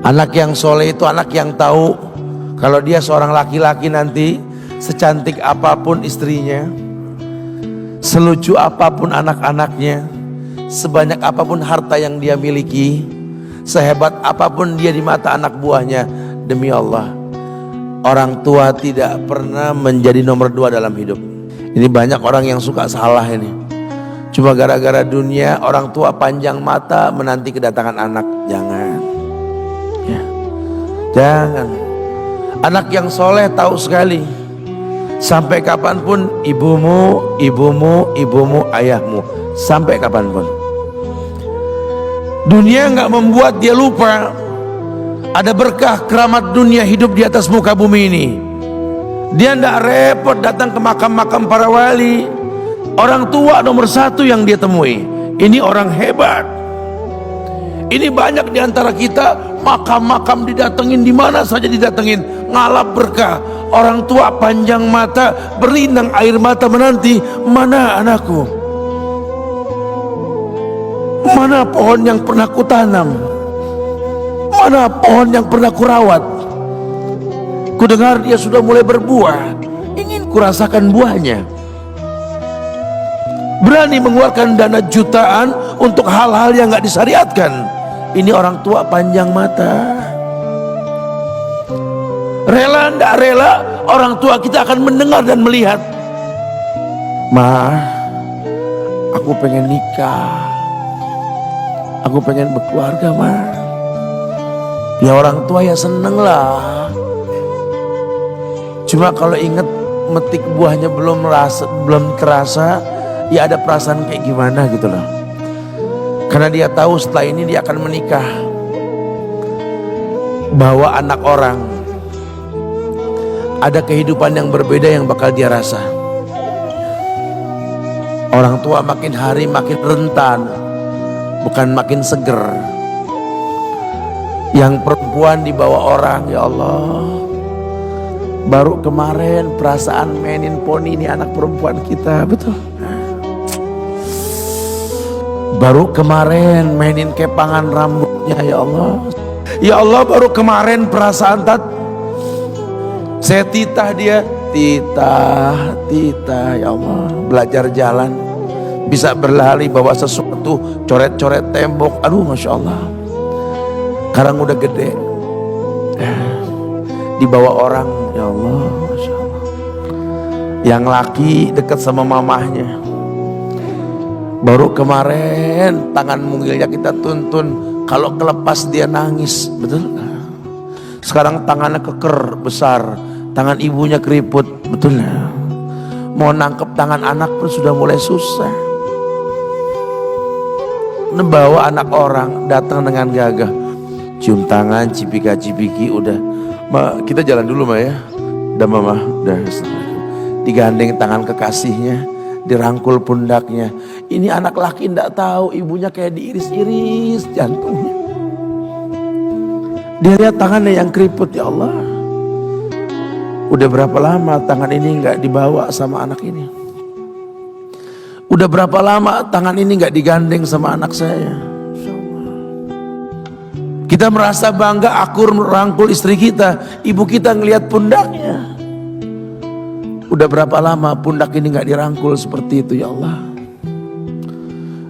Anak yang soleh itu anak yang tahu kalau dia seorang laki-laki nanti, secantik apapun istrinya, selucu apapun anak-anaknya, sebanyak apapun harta yang dia miliki, sehebat apapun dia di mata anak buahnya, demi Allah, orang tua tidak pernah menjadi nomor 2 dalam hidup. Ini banyak orang yang suka salah ini. Cuma gara-gara dunia, orang tua panjang mata menanti kedatangan anak. Jangan ya. Jangan. Anak yang soleh tahu sekali, sampai kapanpun ibumu, ayahmu, sampai kapanpun. Dunia nggak membuat dia lupa ada berkah keramat dunia hidup di atas muka bumi ini. Dia nggak repot datang ke makam-makam para wali. Orang tua nomor 1 yang dia temui. Ini orang hebat. Ini banyak di antara kita makam-makam didatengin, di mana saja didatengin, ngalap berkah. Orang tua panjang mata, berlinang air mata menanti, mana anakku? Mana pohon yang pernah kutanam? Mana pohon yang pernah kurawat? Kudengar dia sudah mulai berbuah, ingin kurasakan buahnya. Berani mengeluarkan dana jutaan untuk hal-hal yang gak disyariatkan. Ini orang tua panjang mata. Rela ndak rela orang tua kita akan mendengar dan melihat, Ma, aku pengen nikah, aku pengen berkeluarga, Ma. Ya orang tua ya seneng lah. Cuma kalau inget metik buahnya belum terasa, ya ada perasaan kayak gimana gitu loh. Karena dia tahu setelah ini dia akan menikah, bahwa anak orang ada kehidupan yang berbeda yang bakal dia rasa. Orang tua makin hari makin rentan, bukan makin seger. Yang perempuan dibawa orang, ya Allah, baru kemarin perasaan mainin poni ini anak perempuan kita, betul. Baru kemarin mainin kepangan rambutnya, ya Allah. Ya Allah, baru kemarin perasaan saya titah dia, titah, ya Allah. Belajar jalan, bisa berlari bawa sesuatu, coret-coret tembok, aduh Masya Allah. Sekarang udah gede, dibawa orang, ya Allah, Masya Allah. Yang laki dekat sama mamahnya. Baru kemarin tangan mungilnya kita tuntun, kalau kelepas dia nangis, betul. Sekarang tangannya keker besar, tangan ibunya keriput, betul. Mau nangkep tangan anak pun sudah mulai susah. Membawa anak orang datang dengan gagah, cium tangan, cipika-cipiki, udah. Ma, kita jalan dulu, Ma, ya. Udah, Mama, udah. Digandeng tangan kekasihnya, dirangkul pundaknya. Ini anak laki ndak tahu ibunya kayak diiris-iris jantungnya. Dia lihat tangannya yang keriput, ya Allah. Udah berapa lama tangan ini nggak dibawa sama anak ini? Udah berapa lama tangan ini nggak digandeng sama anak saya? Kita merasa bangga akur merangkul istri kita, ibu kita ngelihat pundaknya. Udah berapa lama pundak ini nggak dirangkul seperti itu, ya Allah.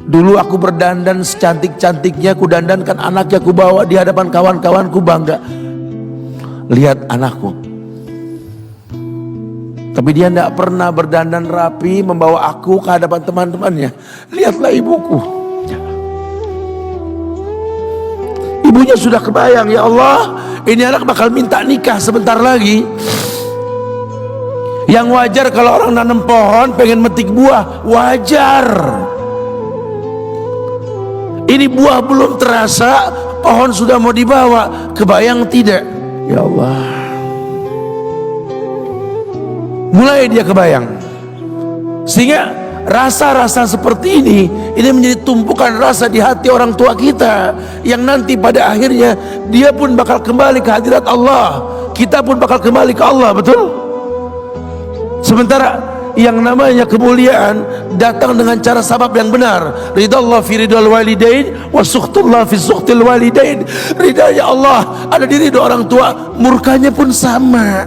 Dulu aku berdandan secantik-cantiknya, ku dandankan anaknya, ku bawa di hadapan kawan-kawanku bangga. Lihat anakku. Tapi dia tidak pernah berdandan rapi membawa aku ke hadapan teman-temannya. Lihatlah ibuku. Ibunya sudah kebayang, ya Allah, ini anak bakal minta nikah sebentar lagi. Yang wajar kalau orang nanam pohon pengen metik buah, wajar. Ini buah belum terasa, pohon sudah mau dibawa. Kebayang tidak? Ya Allah. Mulai dia kebayang. Sehingga rasa-rasa seperti ini menjadi tumpukan rasa di hati orang tua kita, yang nanti pada akhirnya dia pun bakal kembali ke hadirat Allah, kita pun bakal kembali ke Allah, betul? Sementara yang namanya kemuliaan datang dengan cara sabab yang benar. Ridallah fi ridal walidain wa sukhtullah fi sukhtil walidain. Ridanya Allah ada di ridho orang tua, murkanya pun sama.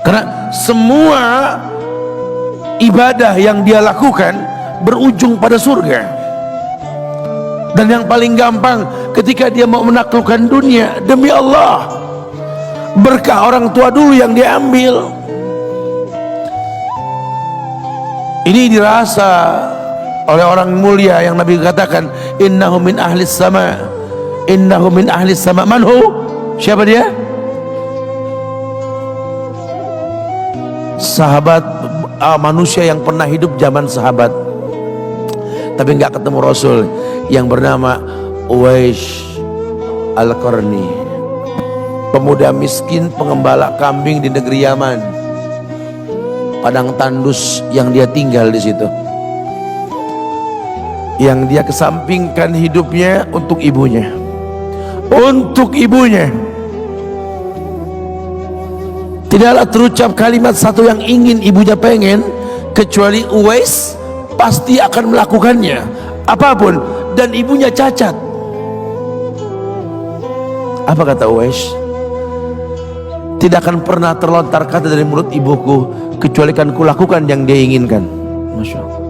Karena semua ibadah yang dia lakukan berujung pada surga. Dan yang paling gampang ketika dia mau menaklukkan dunia, demi Allah, berkah orang tua dulu yang dia ambil. Ini dirasa oleh orang mulia yang Nabi katakan, innahu min ahlis sama, innahu min ahlis sama. Manhu? Siapa dia? Sahabat, manusia yang pernah hidup zaman sahabat tapi nggak ketemu Rasul, yang bernama Uwais Al-Qarni, pemuda miskin pengembala kambing di negeri Yaman. Padang tandus yang dia tinggal di situ, yang dia kesampingkan hidupnya untuk ibunya, untuk ibunya. Tidaklah terucap kalimat satu yang ingin ibunya pengen, kecuali Uwais pasti akan melakukannya apapun, dan ibunya cacat. Apa kata Uwais? Tidak akan pernah terlontar kata dari mulut ibuku kecuali kan kulakukan yang dia inginkan. Masya Allah.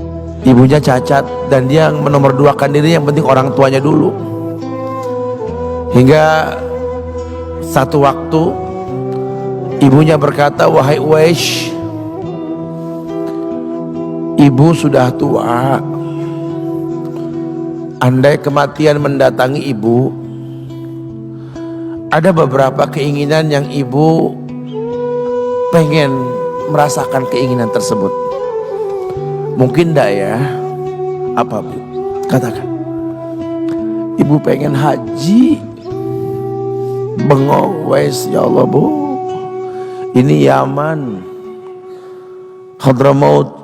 Ibunya cacat dan dia menomorduakan diri, yang penting orang tuanya dulu. Hingga satu waktu ibunya berkata, wahai Uwais, ibu sudah tua. Andai kematian mendatangi ibu, ada beberapa keinginan yang ibu pengen merasakan keinginan tersebut. Mungkin enggak ya? Apa bu? Katakan. Ibu pengen haji. Bengong, Wais, ya Allah bu, ini Yaman, Hadramaut,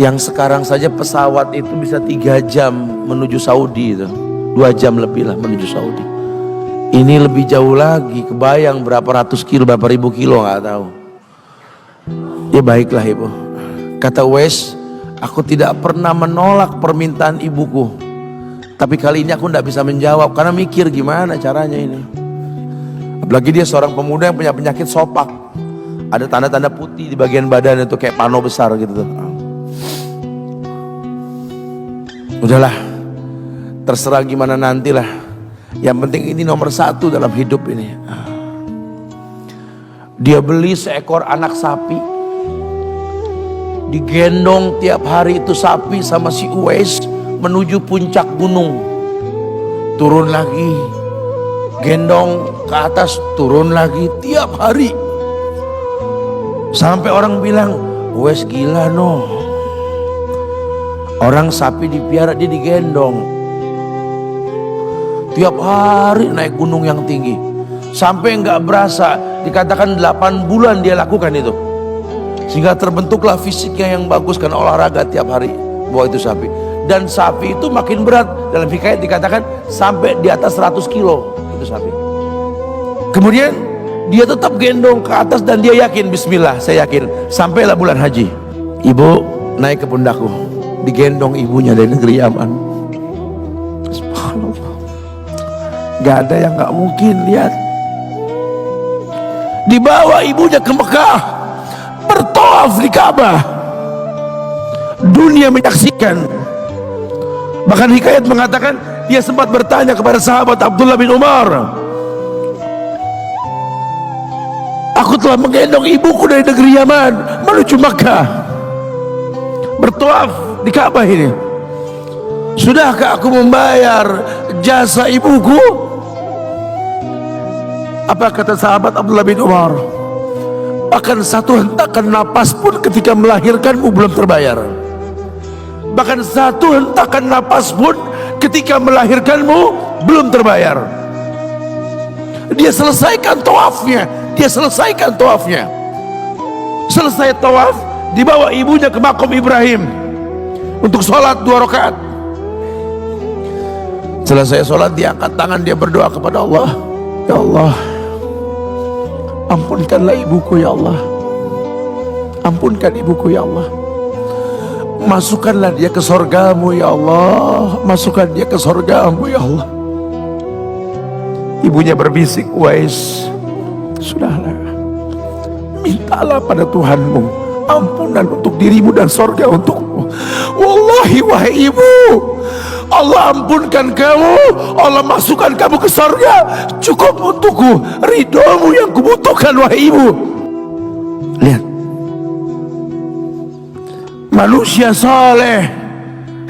yang sekarang saja pesawat itu bisa 3 jam menuju Saudi itu, 2 jam lebih lah menuju Saudi. Ini lebih jauh lagi, kebayang berapa ratus kilo, berapa ribu kilo nggak tahu. Ya baiklah ibu, kata Uwais, aku tidak pernah menolak permintaan ibuku, tapi kali ini aku tidak bisa menjawab karena mikir gimana caranya ini. Apalagi dia seorang pemuda yang punya penyakit sopak, ada tanda-tanda putih di bagian badan itu kayak pano besar gitu tuh. Udahlah, terserah gimana nantilah. Yang penting ini nomor 1 dalam hidup ini. Dia beli seekor anak sapi, digendong tiap hari itu sapi sama si Uwais menuju puncak gunung, turun lagi, gendong ke atas, turun lagi tiap hari, sampai orang bilang, Uwais gila no, orang sapi dipiara dia digendong tiap hari naik gunung yang tinggi, sampai nggak berasa dikatakan 8 bulan dia lakukan itu, sehingga terbentuklah fisiknya yang bagus karena olahraga tiap hari bawa itu sapi. Dan sapi itu makin berat, dalam hikayat dikatakan sampai di atas 100 kilo itu sapi. Kemudian dia tetap gendong ke atas dan dia yakin, bismillah saya yakin, sampailah bulan haji, ibu naik ke pundakku, digendong ibunya dari negeri Yaman. Subhanallah, gak ada yang gak mungkin. Lihat, dibawa ibunya ke Mekah, bertawaf di Ka'bah, dunia menyaksikan. Bahkan hikayat mengatakan dia sempat bertanya kepada sahabat Abdullah bin Umar, aku telah menggendong ibuku dari negeri Yaman menuju Makkah, bertawaf di Ka'bah ini, sudahkah aku membayar jasa ibuku? Apa kata sahabat Abdullah bin Umar? Bahkan satu hentakan napas pun ketika melahirkanmu belum terbayar. Bahkan satu hentakan napas pun ketika melahirkanmu belum terbayar. Dia selesaikan tawafnya, dia selesaikan tawafnya. Selesai tawaf, dibawa ibunya ke makom Ibrahim untuk sholat 2 rakaat. Selesai sholat, dia angkat tangan, dia berdoa kepada Allah, ya Allah, ampunkanlah ibuku ya Allah. ampunkan ibuku ya Allah. Masukkanlah dia ke sorgamu ya Allah. Masukkan dia ke sorgamu ya Allah. Ibunya berbisik, Uwais, sudahlah, mintalah pada Tuhanmu ampunan untuk dirimu dan sorga untukmu. Wallahi wahai ibu, Allah ampunkan kamu, Allah masukkan kamu ke sorga, cukup untukku, ridhomu yang kubutuhkan wahai ibu. Lihat, manusia saleh,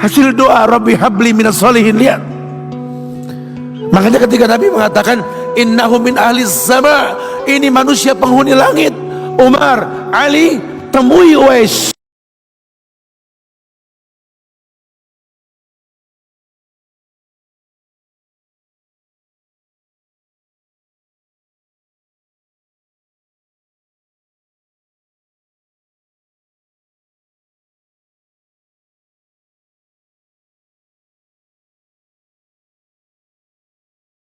hasil doa Rabbi habli minas solihin. Lihat, makanya ketika Nabi mengatakan innahu min ahli sama, ini manusia penghuni langit, Umar, Ali, temui Uwais.